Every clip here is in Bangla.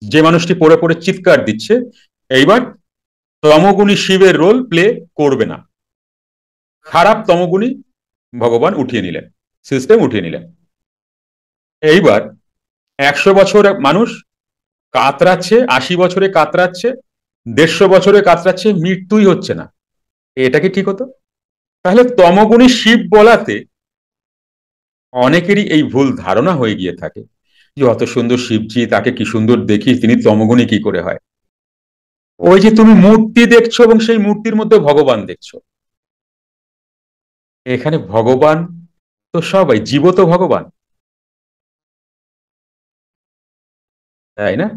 যে মানুষটি পড়ে পড়ে চিৎকার দিচ্ছে, এইবার তমগুণী শিবের রোল প্লে করবে না, খারাপ তমগুণী ভগবান উঠিয়ে নিলেন, সিস্টেম উঠিয়ে নিলেন। এইবার 100 বছর মানুষ কাতরাচ্ছে, 80 বছরে কাতরাচ্ছে, 150 বছরে কাতরাচ্ছে, মৃত্যুই হচ্ছে না। এটা কি ঠিক হতো? তাহলে তমগুণী শিব বলাতে অনেকেরই এই ভুল ধারণা হয়ে গিয়ে থাকে যে অত সুন্দর শিবজি, তাকে কি সুন্দর দেখি, তিনি তমগুণী কি করে হয়? ওই যে তুমি মূর্তি দেখছো এবং সেই মূর্তির মধ্যে ভগবান দেখছো, এখানে ভগবান তো সবাই জীবত ভগবান, তাই না?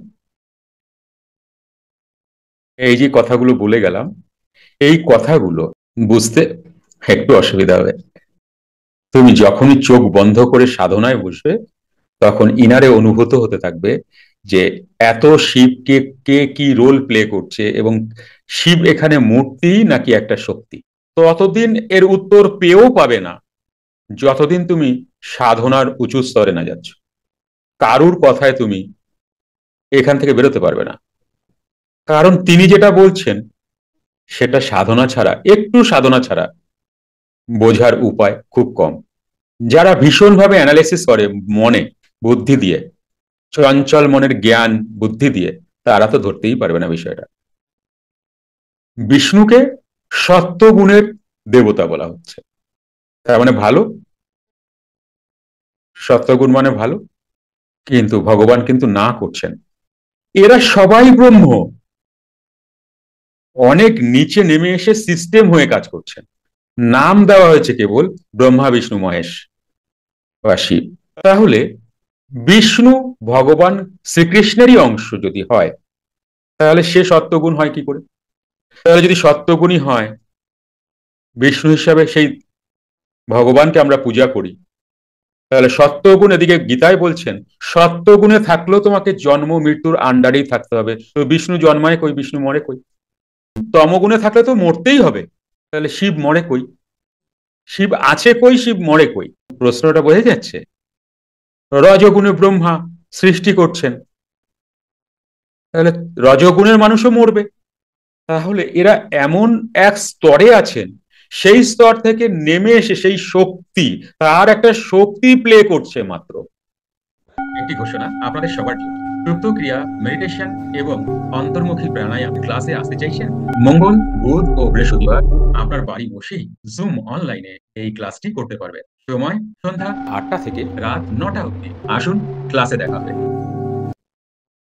এই যে কথাগুলো বলে গেলাম, এই কথাগুলো বুঝতে একটু অসুবিধা হবে। তুমি যখনই চোখ বন্ধ করে সাধনায় বসবে, তখন ইনারে অনুভূত হতে থাকবে যে এত শিবকে কে কি রোল প্লে করছে, এবং শিব এখানে মূর্তি নাকি একটা শক্তি। ততদিন এর উত্তর পেয়েও পাবে না যতদিন তুমি সাধনার উঁচু স্তরে না যাচ্ছ। কারুর কথায় তুমি এখান থেকে বেরোতে পারবে না, কারণ তিনি যেটা বলছেন সেটা সাধনা ছাড়া, একটু সাধনা ছাড়া বোঝার উপায় খুব কম। যারা ভীষণভাবে অ্যানালাইসিস করে মনে, বুদ্ধি দিয়ে, চঞ্চল মনের জ্ঞান বুদ্ধি দিয়ে, তারা তো ধরতেই পারবে না বিষয়টা। বিষ্ণুকে সত্যগুণের দেবতা বলা হচ্ছে, তার মানে ভালো, সত্যগুণ মানে ভালো, কিন্তু ভগবান কিন্তু না করছেন। এরা সবাই ব্রহ্ম, অনেক নিচে নেমে এসে সিস্টেম হয়ে কাজ করছেন। নাম দেওয়া হয়েছে কেবল ব্রহ্মা বিষ্ণু মহেশ বা শিব। তাহলে বিষ্ণু ভগবান শ্রীকৃষ্ণেরই অংশ যদি হয়, তাহলে সে সত্যগুণ হয় কি করে? তাহলে যদি সত্যগুণই হয়, বিষ্ণু হিসাবে সেই ভগবানকে আমরা পূজা করি, তাহলে সত্যগুণ, এদিকে গীতায় বলছেন সত্যগুণে থাকলেও তোমাকে জন্ম মৃত্যুর আন্ডারেই থাকতে হবে, তো বিষ্ণু জন্মায় কই, বিষ্ণু মরে কই? তমগুণে থাকলে তো মরতেই হবে, তাহলে শিব মরে কই? শিব আছে কই, শিব মরে কই? প্রশ্নটা বোঝা যাচ্ছে? রজগুণে ব্রহ্মা সৃষ্টি করছেন, তাহলে রজগুণের মানুষও মরবে। তাহলে এরা এমন এক স্তরে আছেন, সেই স্তর থেকে নেমে এসে সেই শক্তি, তার একটা শক্তি প্লে করছে মাত্র। একটি ঘোষণা আপনাদের সবার জন্য। সুপ্ত ক্রিয়া, মেডিটেশন এবং অন্তর্মুখী প্রাণায়াম ক্লাসে আসতে চাইছেন? মঙ্গল, বুধ ও বৃহস্পতিবার আপনার বাড়ি বসেই জুম অনলাইনে এই ক্লাসটি করতে পারবেন। সময় সন্ধ্যা 8টা থেকে রাত 9টা অবধি। আসুন, ক্লাসে দেখা হবে।